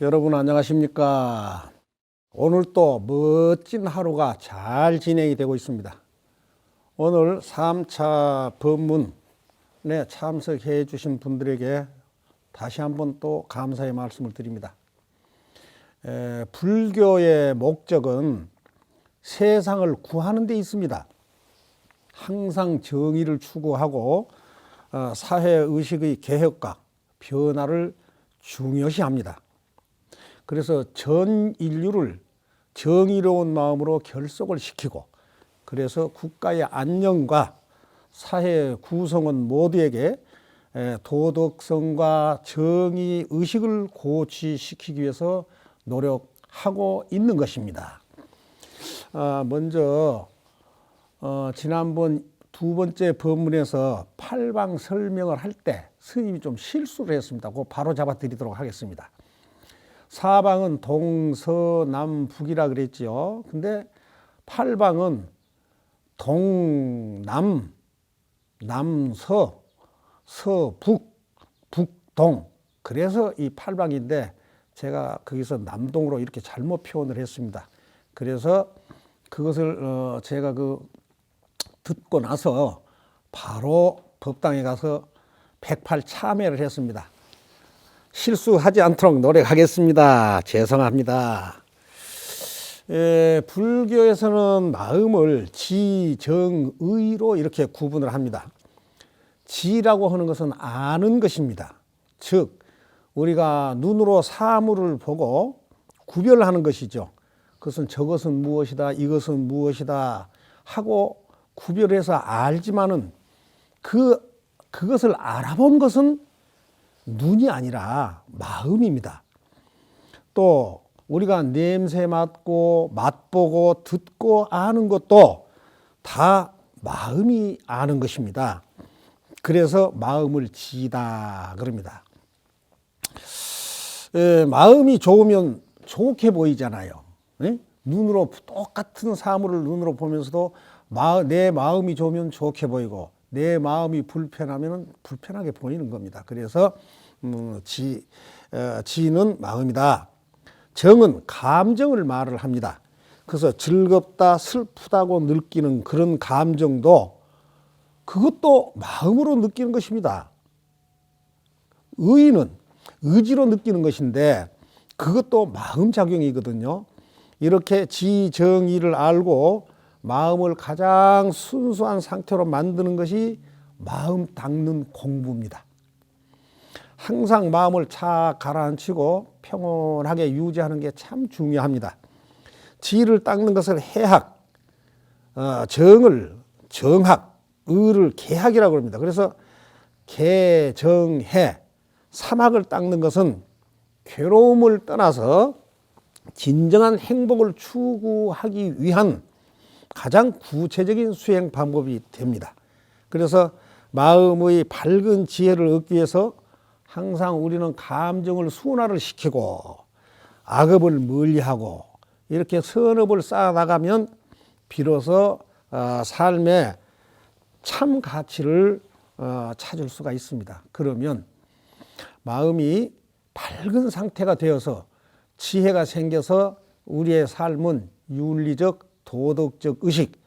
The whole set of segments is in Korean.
여러분 안녕하십니까? 오늘 또 멋진 하루가 잘 진행이 되고 있습니다. 오늘 3차 법문에 참석해 주신 분들에게 다시 한번 또 감사의 말씀을 드립니다. 불교의 목적은 세상을 구하는 데 있습니다. 항상 정의를 추구하고 사회의식의 개혁과 변화를 중요시합니다. 그래서 전 인류를 정의로운 마음으로 결속을 시키고, 그래서 국가의 안녕과 사회 구성원 모두에게 도덕성과 정의 의식을 고취시키기 위해서 노력하고 있는 것입니다. 먼저 지난번 두 번째 법문에서 팔방 설명을 할 때 스님이 좀 실수를 했습니다. 그거 바로 잡아 드리도록 하겠습니다. 사방은 동서남북이라 그랬지요. 근데 팔방은 동남, 남서, 서북, 북동. 그래서 이 팔방인데 제가 거기서 남동으로 이렇게 잘못 표현을 했습니다. 그래서 그것을 제가 듣고 나서 바로 법당에 가서 108 참회를 했습니다. 실수하지 않도록 노력하겠습니다. 죄송합니다. 불교에서는 마음을 지, 정, 의로 이렇게 구분을 합니다. 지라고 하는 것은 아는 것입니다. 즉 우리가 눈으로 사물을 보고 구별하는 것이죠. 그것은 저것은 무엇이다, 이것은 무엇이다 하고 구별해서 알지만은 그것을 알아본 것은 눈이 아니라 마음입니다. 또 우리가 냄새 맡고 맛보고 듣고 아는 것도 다 마음이 아는 것입니다. 그래서 마음을 지다 그럽니다. 마음이 좋으면 좋게 보이잖아요. 눈으로 똑같은 사물을 눈으로 보면서도 내 마음이 좋으면 좋게 보이고 내 마음이 불편하면 불편하게 보이는 겁니다. 그래서 지는 마음이다. 정은 감정을 말을 합니다. 그래서 즐겁다, 슬프다고 느끼는 그런 감정도 그것도 마음으로 느끼는 것입니다. 의는 의지로 느끼는 것인데 그것도 마음 작용이거든요. 이렇게 지정의를 알고 마음을 가장 순수한 상태로 만드는 것이 마음 닦는 공부입니다. 항상 마음을 착 가라앉히고 평온하게 유지하는 게 참 중요합니다. 지를 닦는 것을 해학, 정을 정학, 의를 개학이라고 합니다. 그래서 개, 정, 해, 삼학을 닦는 것은 괴로움을 떠나서 진정한 행복을 추구하기 위한 가장 구체적인 수행 방법이 됩니다. 그래서 마음의 밝은 지혜를 얻기 위해서 항상 우리는 감정을 순화를 시키고 악업을 멀리하고 이렇게 선업을 쌓아나가면 비로소 삶의 참 가치를 찾을 수가 있습니다. 그러면 마음이 밝은 상태가 되어서 지혜가 생겨서 우리의 삶은 윤리적, 도덕적 의식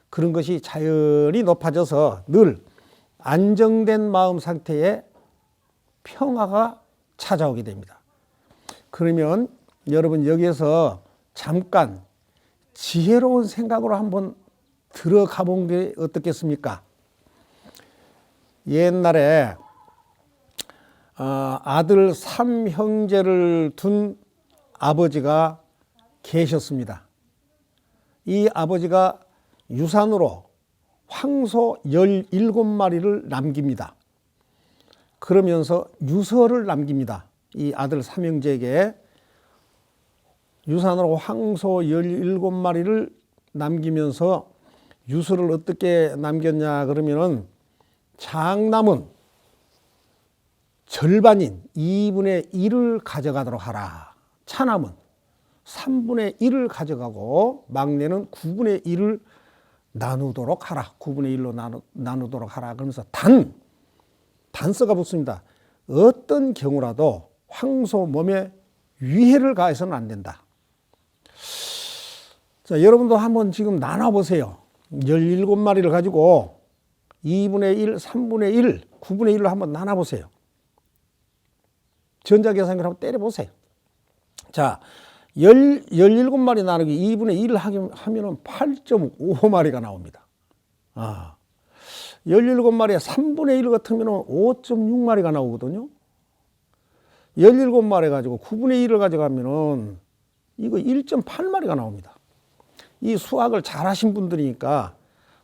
그런 것이 자연히 높아져서 늘 안정된 마음 상태에 평화가 찾아오게 됩니다. 그러면 여러분 여기에서 잠깐 지혜로운 생각으로 한번 들어가 본 게 어떻겠습니까? 옛날에 아들 3형제를 둔 아버지가 계셨습니다. 이 아버지가 유산으로 황소 17마리를 남깁니다. 그러면서 유서를 남깁니다. 이 아들 삼형제에게 유산으로 황소 17마리를 남기면서 유서를 어떻게 남겼냐 그러면은 장남은 절반인 2분의 1을 가져가도록 하라. 차남은 3분의 1을 가져가고 막내는 9분의 1을 나누도록 하라. 9분의 1로 나누도록 하라. 그러면서 단서가 붙습니다. 어떤 경우라도 황소 몸에 위해를 가해서는 안 된다. 자, 여러분도 한번 지금 나눠보세요. 17마리를 가지고 2분의 1, 3분의 1, 9분의 1로 한번 나눠보세요. 전자계산기를 한번 때려보세요. 자, 17마리 나누기 2분의 1을 하면은 8.5마리가 나옵니다. 17마리에 3분의 1 같으면 5.6마리가 나오거든요. 17마리 가지고 9분의 1을 가져가면은 이거 1.8마리가 나옵니다. 이 수학을 잘 하신 분들이니까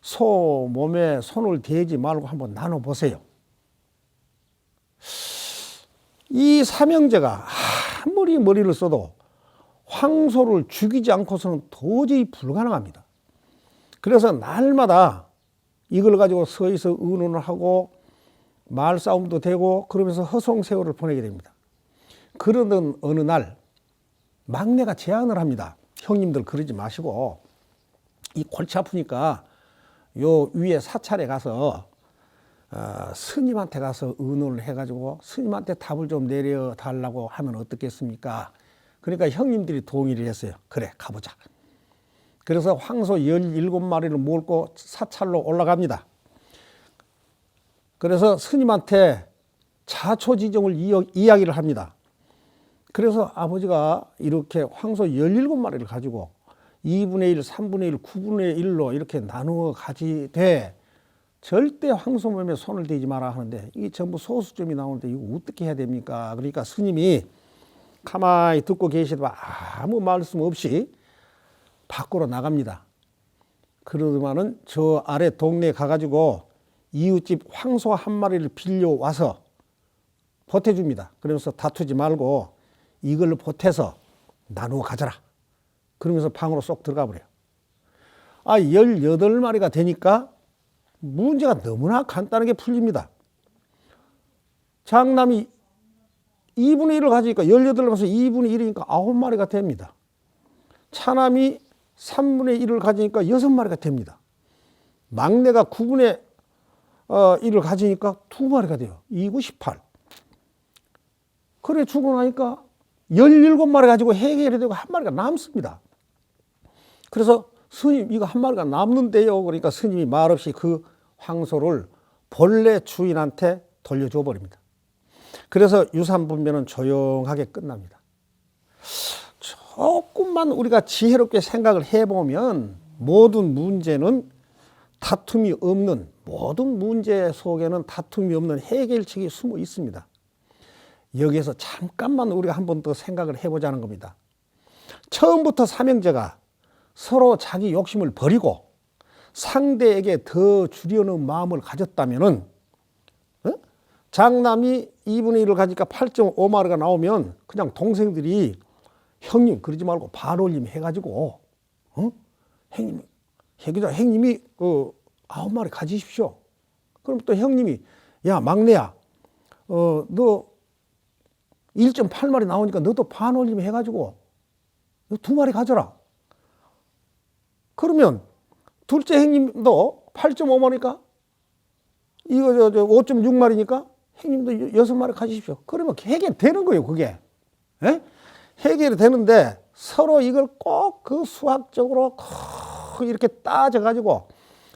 소 몸에 손을 대지 말고 한번 나눠보세요. 이 삼형제가 아무리 머리를 써도 황소를 죽이지 않고서는 도저히 불가능합니다. 그래서 날마다 이걸 가지고 서에서 의논을 하고 말싸움도 되고 그러면서 허송세월을 보내게 됩니다. 그러던 어느 날 막내가 제안을 합니다. 형님들 그러지 마시고 이 골치 아프니까 요 위에 사찰에 가서 스님한테 가서 의논을 해가지고 스님한테 답을 좀 내려달라고 하면 어떻겠습니까? 그러니까 형님들이 동의를 했어요. 그래, 가보자. 그래서 황소 17마리를 몰고 사찰로 올라갑니다. 그래서 스님한테 자초지종을 이야기를 합니다. 그래서 아버지가 이렇게 황소 17마리를 가지고 2분의 1, 3분의 1, 9분의 1로 이렇게 나누어 가지되 절대 황소 몸에 손을 대지 마라 하는데 이게 전부 소수점이 나오는데 이거 어떻게 해야 됩니까? 그러니까 스님이 가만히 듣고 계시다가 아무 말씀 없이 밖으로 나갑니다. 그러더만은 저 아래 동네에 가가지고 이웃집 황소 한 마리를 빌려와서 보태줍니다. 그러면서 다투지 말고 이걸 보태서 나누어 가져라. 그러면서 방으로 쏙 들어가 버려요. 18마리가 되니까 문제가 너무나 간단하게 풀립니다. 장남이 2분의 1을 가지니까 18마리에서 2분의 1이니까 9마리가 됩니다. 차남이 3분의 1을 가지니까 6마리가 됩니다. 막내가 9분의 1을 가지니까 2마리가 돼요. 2, 9, 18. 그래 주고 나니까 17마리 가지고 해결이 되고 한 마리가 남습니다. 그래서 스님 이거 한 마리가 남는데요. 그러니까 스님이 말없이 그 황소를 본래 주인한테 돌려줘 버립니다. 그래서 유산분배는 조용하게 끝납니다. 조금만 우리가 지혜롭게 생각을 해보면 모든 문제는 다툼이 없는, 모든 문제 속에는 다툼이 없는 해결책이 숨어 있습니다. 여기에서 잠깐만 우리가 한 번 더 생각을 해보자는 겁니다. 처음부터 삼형제가 서로 자기 욕심을 버리고 상대에게 더 주려는 마음을 가졌다면은 장남이 2분의 1을 가지니까 8.5마리가 나오면 그냥 동생들이 형님 그러지 말고 반올림 해가지고 형님이 9마리 가지십시오. 그럼 또 형님이 야 막내야 너 1.8마리 나오니까 너도 반올림 해가지고 너 2마리 가져라. 그러면 둘째 형님도 8.5마리니까 이거 5.6마리니까 형님도 6마리 가지십시오. 그러면 해결되는 거예요, 그게. 에? 해결이 되는데 서로 이걸 꼭 그 수학적으로 이렇게 따져가지고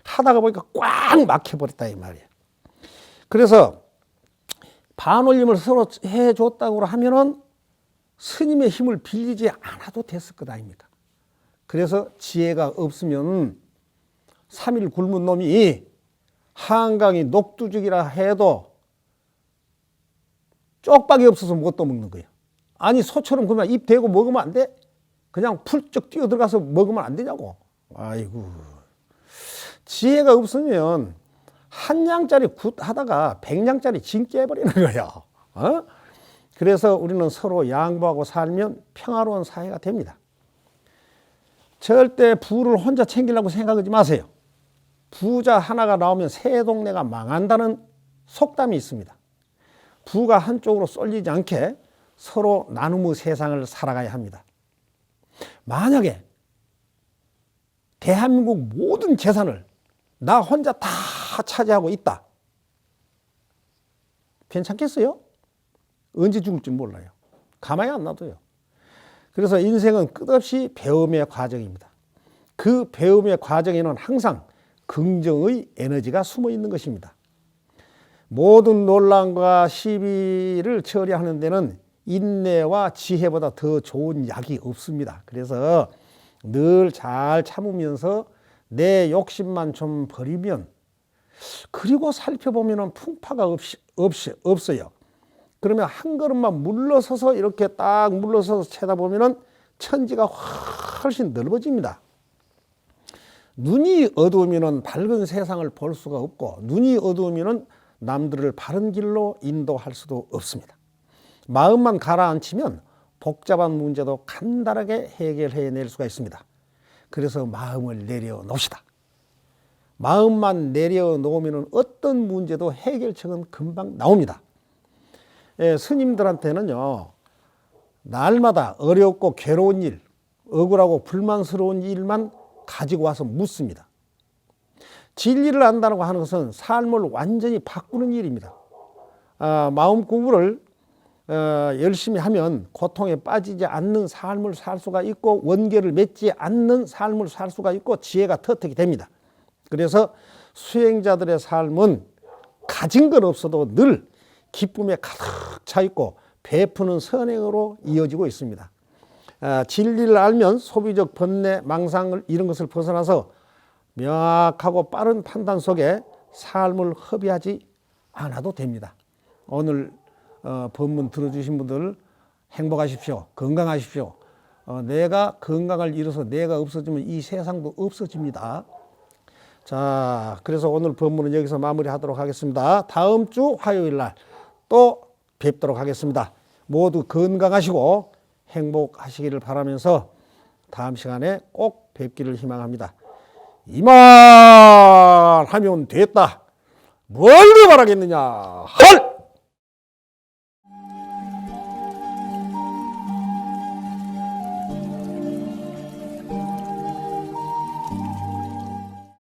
하다가 보니까 꽉 막혀버렸다 이 말이에요. 그래서 반올림을 서로 해줬다고 하면은 스님의 힘을 빌리지 않아도 됐을 것 아닙니까? 그래서 지혜가 없으면 3일 굶은 놈이 한강이 녹두죽이라 해도 쪽박이 없어서 못 떠먹는 거예요. 아니 소처럼 그냥 입 대고 먹으면 안 돼? 그냥 풀쩍 뛰어 들어가서 먹으면 안 되냐고. 아이고. 지혜가 없으면 한 양짜리 굿 하다가 100양짜리 진 깨버리는 거예요. 그래서 우리는 서로 양보하고 살면 평화로운 사회가 됩니다. 절대 부를 혼자 챙기려고 생각하지 마세요. 부자 하나가 나오면 새 동네가 망한다는 속담이 있습니다. 부가 한쪽으로 쏠리지 않게 서로 나눔의 세상을 살아가야 합니다. 만약에 대한민국 모든 재산을 나 혼자 다 차지하고 있다. 괜찮겠어요? 언제 죽을지 몰라요. 가만히 안 놔둬요. 그래서 인생은 끝없이 배움의 과정입니다. 그 배움의 과정에는 항상 긍정의 에너지가 숨어 있는 것입니다. 모든 논란과 시비를 처리하는 데는 인내와 지혜보다 더 좋은 약이 없습니다. 그래서 늘 잘 참으면서 내 욕심만 좀 버리면, 그리고 살펴보면 풍파가 없어요. 그러면 한 걸음만 물러서서 이렇게 딱 물러서서 쳐다보면 천지가 훨씬 넓어집니다. 눈이 어두우면 밝은 세상을 볼 수가 없고, 눈이 어두우면 남들을 바른 길로 인도할 수도 없습니다. 마음만 가라앉히면 복잡한 문제도 간단하게 해결해낼 수가 있습니다. 그래서 마음을 내려놓읍시다. 마음만 내려놓으면 어떤 문제도 해결책은 금방 나옵니다. 스님들한테는요, 날마다 어렵고 괴로운 일, 억울하고 불만스러운 일만 가지고 와서 묻습니다. 진리를 안다고 하는 것은 삶을 완전히 바꾸는 일입니다. 마음 공부를 열심히 하면 고통에 빠지지 않는 삶을 살 수가 있고, 원결을 맺지 않는 삶을 살 수가 있고, 지혜가 터득이 됩니다. 그래서 수행자들의 삶은 가진 건 없어도 늘 기쁨에 가득 차 있고 베푸는 선행으로 이어지고 있습니다. 진리를 알면 소비적 번뇌, 망상 이런 것을 벗어나서 명확하고 빠른 판단 속에 삶을 허비하지 않아도 됩니다. 오늘 법문 들어주신 분들 행복하십시오. 건강하십시오. 내가 건강을 잃어서 내가 없어지면 이 세상도 없어집니다. 자, 그래서 오늘 법문은 여기서 마무리하도록 하겠습니다. 다음 주 화요일 날 또 뵙도록 하겠습니다. 모두 건강하시고 행복하시기를 바라면서 다음 시간에 꼭 뵙기를 희망합니다. 이만 하면 됐다. 뭘 더 바라겠느냐. 헐!